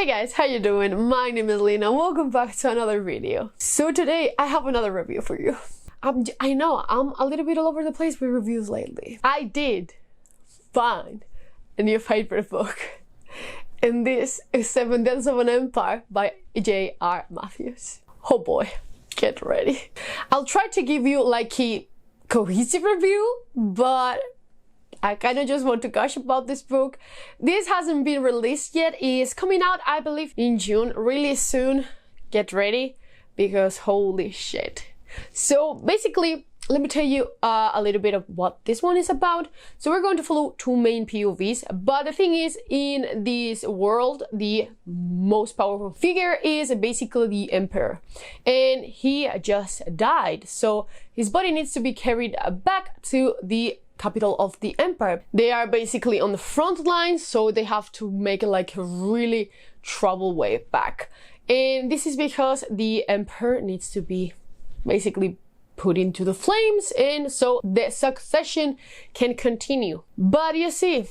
Hey guys, how you doing? My name is Lena. Welcome back to another video. So today I have another review for you. I know I'm a little bit all over the place with reviews lately. I did find a new favorite book, and this is Seven Deaths of an Empire by J.R. Matthews. Oh boy, get ready. I'll try to give you like a cohesive review, but I kind of just want to gush about this book. This hasn't been released yet. It is coming out, I believe, in June, really soon. Get ready, because holy shit. So basically, let me tell you a little bit of what this one is about. So we're going to follow two main POVs, but the thing is, in this world, the most powerful figure is basically the Emperor, and he just died. So his body needs to be carried back to the capital of the empire. They are basically on the front lines, so they have to make like a really troubled way back. And this is because the emperor needs to be basically put into the flames, and so the succession can continue. But you see,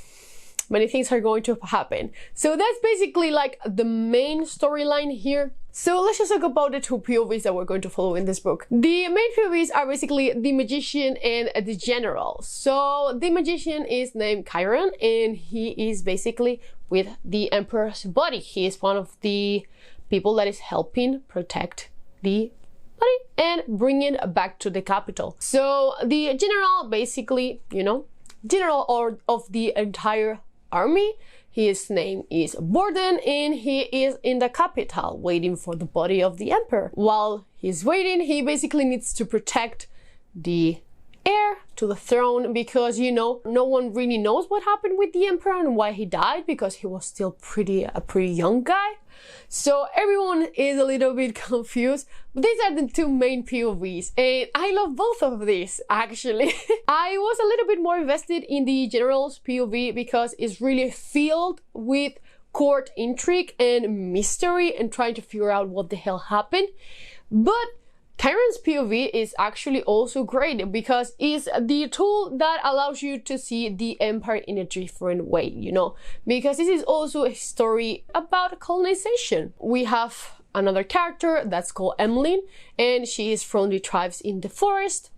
many things are going to happen. So that's basically like the main storyline here. So let's just talk about the two POVs that we're going to follow in this book. The main POVs are basically the magician and the general. So the magician is named Chiron, and he is basically with the emperor's body. He is one of the people that is helping protect the body and bring it back to the capital. So the general, basically, you know, general of the entire army. His name is Borden, and he is in the capital waiting for the body of the emperor. While he's waiting, he basically needs to protect the heir to the throne, because, you know, no one really knows what happened with the emperor and why he died, because he was still a pretty young guy. So everyone is a little bit confused. But these are the two main POVs, and I love both of these, actually. I was a little bit more invested in the general's POV because it's really filled with court intrigue and mystery and trying to figure out what the hell happened. But Chiron's POV is actually also great because it's the tool that allows you to see the empire in a different way, you know, because this is also a story about colonization. We have another character that's called Emmeline, and she is from the tribes in the forest,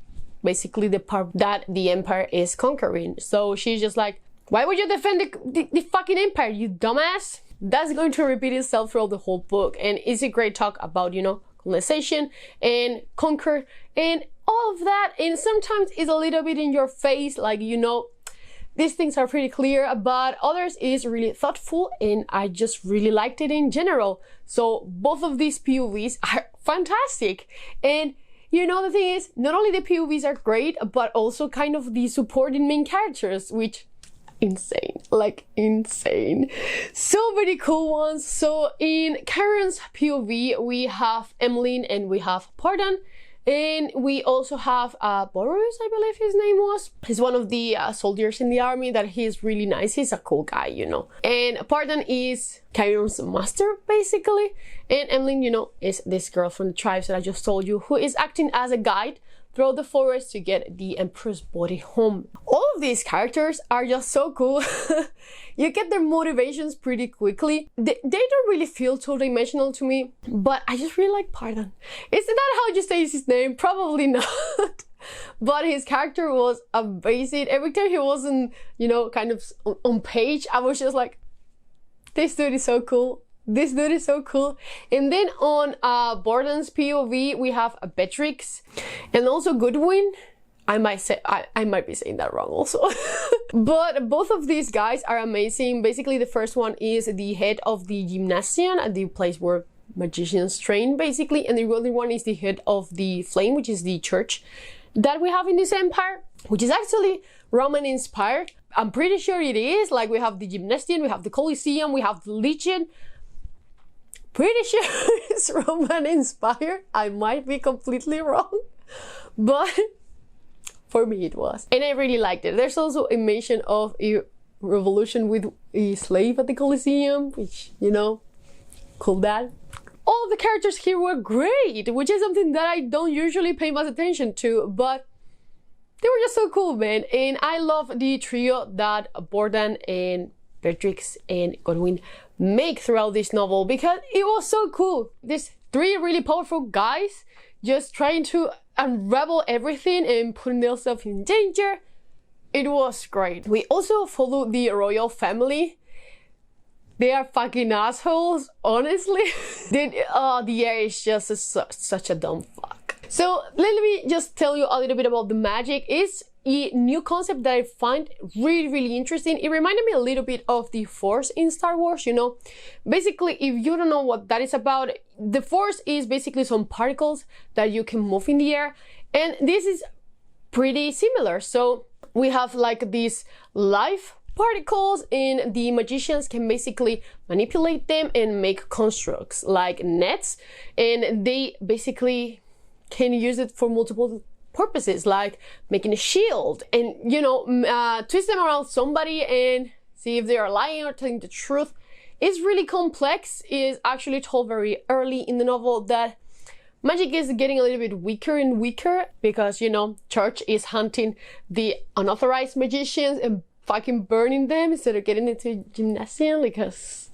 basically the part that the empire is conquering. So she's just like, why would you defend the fucking empire, you dumbass? That's going to repeat itself throughout the whole book, and it's a great talk about, you know, colonization and conquer and all of that. And sometimes it's a little bit in your face, like, you know, these things are pretty clear, but others is really thoughtful, and I just really liked it in general. So both of these POVs are fantastic. And you know, the thing is, not only the POVs are great, but also kind of the supporting main characters, which insane, like insane. So many cool ones. So in Chiron's POV, we have Emmeline and we have Pardon, and we also have Boris, I believe his name was. He's one of the soldiers in the army that he's really nice. He's a cool guy, you know. And Pardon is Chiron's master, basically. And Emmeline, you know, is this girl from the tribes that I just told you, who is acting as a guide through the forest to get the emperor's body home. All of these characters are just so cool. You get their motivations pretty quickly. They don't really feel two-dimensional to me, but I just really like Pardon. Is that how you say his name? Probably not. But his character was amazing. Every time he wasn't, you know, kind of on page, I was just like, this dude is so cool. This dude is so cool. And then on Borden's POV, we have Beatrix and also Goodwin. I might be saying that wrong also. But both of these guys are amazing. Basically, the first one is the head of the gymnasium, at the place where magicians train, basically. And the other one is the head of the Flame, which is the church that we have in this empire, which is actually Roman inspired. I'm pretty sure it is. Like, we have the gymnasium, we have the Colosseum, we have the Legion. Pretty sure it's Roman inspired. I might be completely wrong, but for me it was. And I really liked it. There's also a mention of a revolution with a slave at the Colosseum, which, you know, cool that. All of the characters here were great, which is something that I don't usually pay much attention to, but they were just so cool, man. And I love the trio that Borden and Beatrix and Godwin make throughout this novel, because it was so cool. These three really powerful guys just trying to unravel everything and putting themselves in danger. It was great. We also follow the royal family. They are fucking assholes, honestly. The air is just such a dumb fuck. So let me just tell you a little bit about the magic. It's a new concept that I find really interesting. It reminded me a little bit of the Force in Star Wars, you know. Basically, if you don't know what that is about, the Force is basically some particles that you can move in the air, and this is pretty similar. So we have like these live particles, and the magicians can basically manipulate them and make constructs like nets, and they basically can use it for multiple purposes, like making a shield and, you know, twist them around somebody and see if they are lying or telling the truth. It's really complex. It is actually told very early in the novel that magic is getting a little bit weaker and weaker because, you know, church is hunting the unauthorized magicians and fucking burning them instead of getting into gymnasium because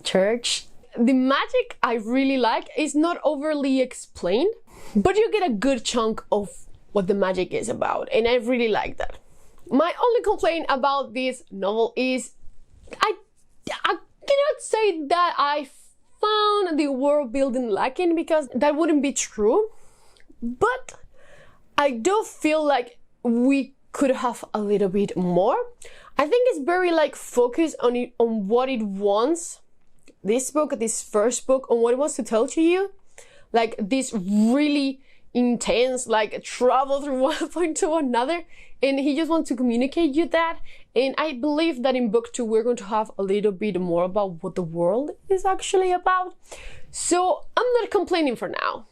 church. The magic I really like is not overly explained, but you get a good chunk of what the magic is about, and I really like that. My only complaint about this novel is I cannot say that I found the world building lacking, because that wouldn't be true, but I do feel like we could have a little bit more. I think it's very like focused on what it wants, this first book, on what it wants to tell to you, like this really intense like travel through one point to another, and he just wants to communicate you that. And I believe that in book 2 we're going to have a little bit more about what the world is actually about. So I'm not complaining for now.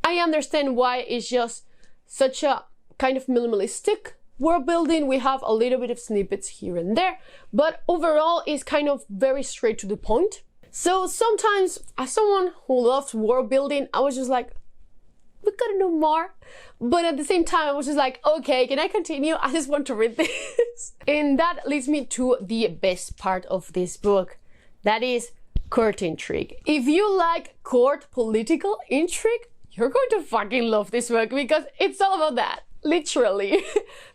I understand why it's just such a kind of minimalistic world building. We have a little bit of snippets here and there, but overall it's kind of very straight to the point. So sometimes, as someone who loves world building, I was just like, we gotta know more. But at the same time, I was just like, okay, can I continue? I just want to read this. And that leads me to the best part of this book. That is court intrigue. If you like court political intrigue, you're going to fucking love this book, because it's all about that. Literally.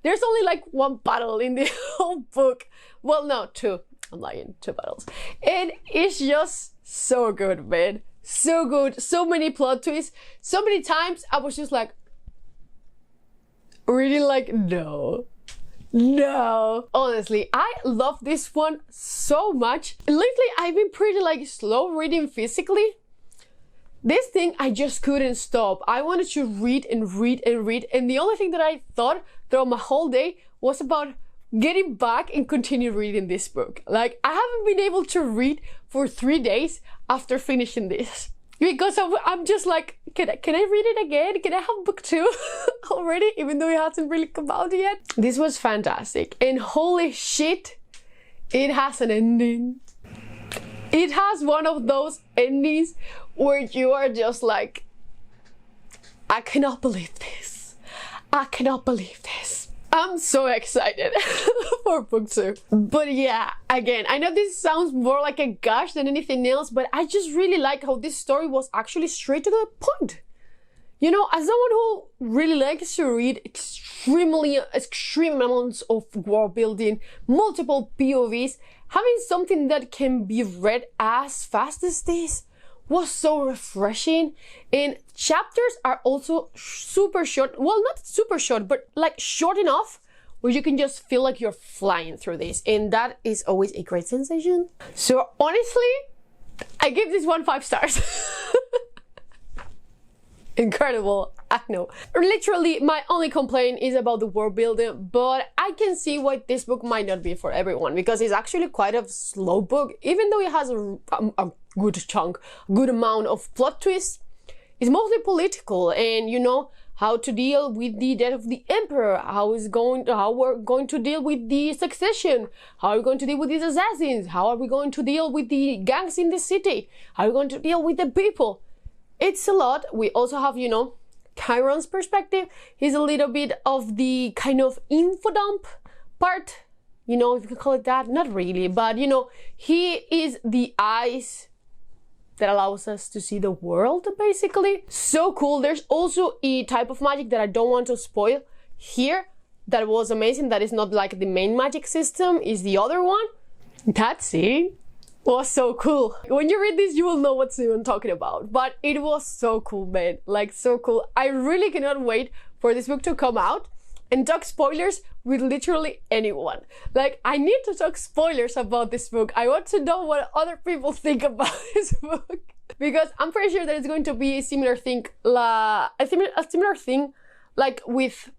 There's only like one battle in the whole book. Well, no, 2. I'm lying, 2 battles. And it's just so good, man. So good. So many plot twists. So many times I was just like, really like, no. Honestly, I love this one so much. Lately, I've been pretty like slow reading physically. This thing, I just couldn't stop. I wanted to read and read and read. And the only thing that I thought throughout my whole day was about getting back and continue reading this book. Like, I haven't been able to read for 3 days after finishing this, because I'm just like, can I read it again? Can I have book 2 already, even though it hasn't really come out yet? This was fantastic, and holy shit, it has an ending. It has one of those endings where you are just like, I cannot believe this. I cannot believe this. I'm so excited for book 2. But yeah, again, I know this sounds more like a gush than anything else, but I just really like how this story was actually straight to the point. You know, as someone who really likes to read extreme amounts of world building, multiple POVs, having something that can be read as fast as this was so refreshing. And chapters are also super short. Well, not super short, but like short enough where you can just feel like you're flying through this. And that is always a great sensation. So honestly, I give this one 5 stars. Incredible, I know. Literally, my only complaint is about the world building, but I can see why this book might not be for everyone, because it's actually quite a slow book. Even though it has a good amount of plot twists, it's mostly political, and you know, how to deal with the death of the emperor, how we're going to deal with the succession, how are we going to deal with these assassins, how are we going to deal with the gangs in the city, how are we going to deal with the people. It's a lot. We also have, you know, Chiron's perspective. He's a little bit of the kind of info dump part you know, if you can call it that. Not really, but you know, he is the eyes that allows us to see the world, basically. So cool. There's also a type of magic that I don't want to spoil here that was amazing, that is not like the main magic system, is the other one. That scene was so cool. When you read this, you will know what I'm talking about, but it was so cool, man. Like, so cool. I really cannot wait for this book to come out and talk spoilers with literally anyone. Like, I need to talk spoilers about this book. I want to know what other people think about this book, because I'm pretty sure that it's going to be a similar thing, a similar thing like with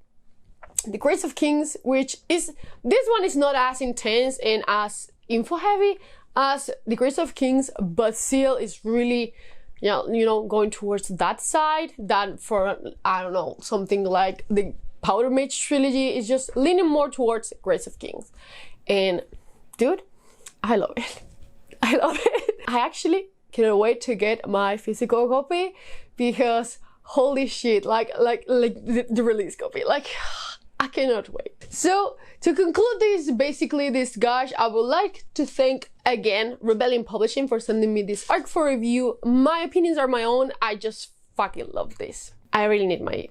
The Grace of Kings, which is, this one is not as intense and as info heavy as The Grace of Kings, but still is really, you know, going towards that side. That for, I don't know, something like the Powder Mage trilogy is just leaning more towards Grace of Kings. And dude, I love it. I love it. I actually cannot wait to get my physical copy, because holy shit, like the release copy, like I cannot wait. So to conclude this, basically this gush, I would like to thank again Rebellion Publishing for sending me this arc for review. My opinions are my own. I just fucking love this. I really need my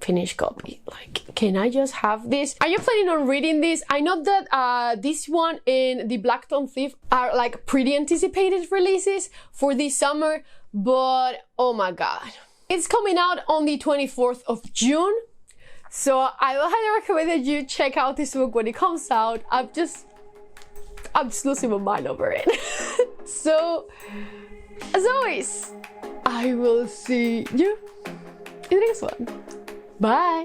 finished copy. Like, can I just have this? Are you planning on reading this? I know that this one and the Blackstone Thief are like pretty anticipated releases for this summer, but oh my god, it's coming out on the 24th of June. So I will highly recommend that you check out this book when it comes out. I'm just losing my mind over it. So as always, I will see you in the next one. Bye.